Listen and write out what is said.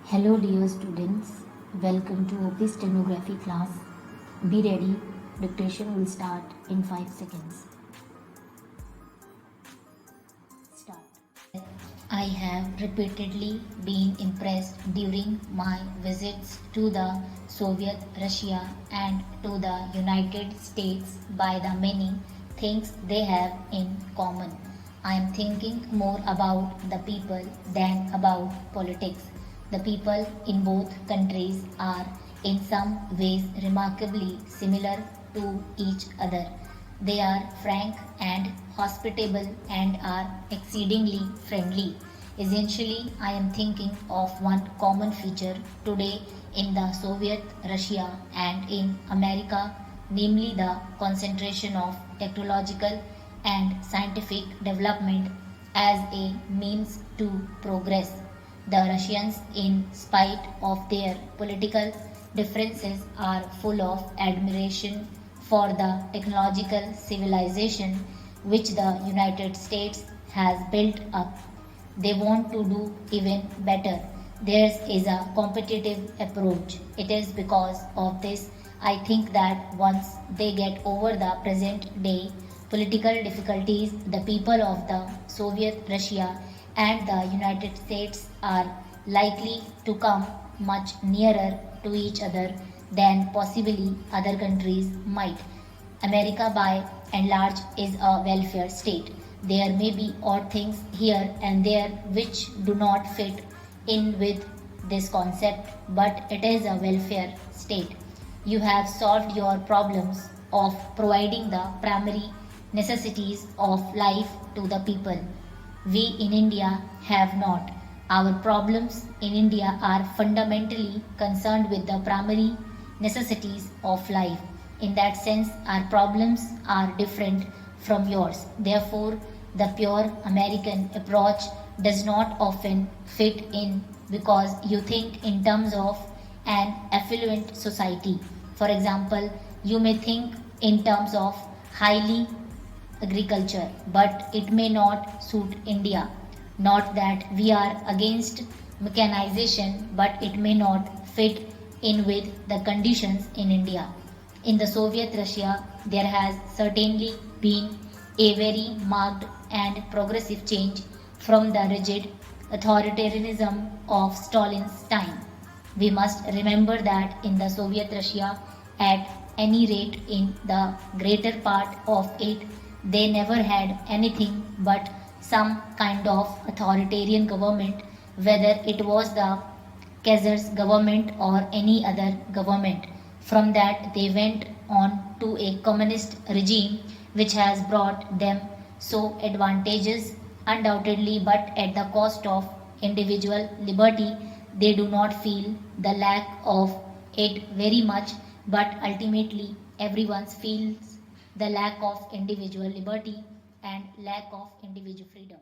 Hello dear students, welcome to OP Stenography class. Be ready, dictation will start in 5 seconds. Start. I have repeatedly been impressed during my visits to the Soviet Russia and to the United States by the many things they have in common. I am thinking more about the people than about politics. The people in both countries are in some ways remarkably similar to each other. They are frank and hospitable and are exceedingly friendly. Essentially, I am thinking of one common feature today in the Soviet Russia and in America, namely the concentration of technological and scientific development as a means to progress. The Russians, in spite of their political differences, are full of admiration for the technological civilization which the United States has built up. They want to do even better. Theirs is a competitive approach. It is because of this I think that once they get over the present day political difficulties, the people of the Soviet Russia and the United States are likely to come much nearer to each other than possibly other countries might. America, by and large, is a welfare state. There may be odd things here and there which do not fit in with this concept, but it is a welfare state. You have solved your problems of providing the primary necessities of life to the people. We in India have not. Our problems in India are fundamentally concerned with the primary necessities of life. In that sense, our problems are different from yours. Therefore, the pure American approach does not often fit in because you think in terms of an affluent society. For example, you may think in terms of highly agriculture, but it may not suit India. Not that we are against mechanization, but it may not fit in with the conditions in India. In the Soviet Russia, there has certainly been a very marked and progressive change from the rigid authoritarianism of Stalin's time. We must remember that in the Soviet Russia, at any rate in the greater part of it, they never had anything but some kind of authoritarian government, whether it was the Kaiser's government or any other government. From that, they went on to a communist regime which has brought them so advantages, undoubtedly, but at the cost of individual liberty. They do not feel the lack of it very much, but ultimately, everyone feels the lack of individual liberty and lack of individual freedom.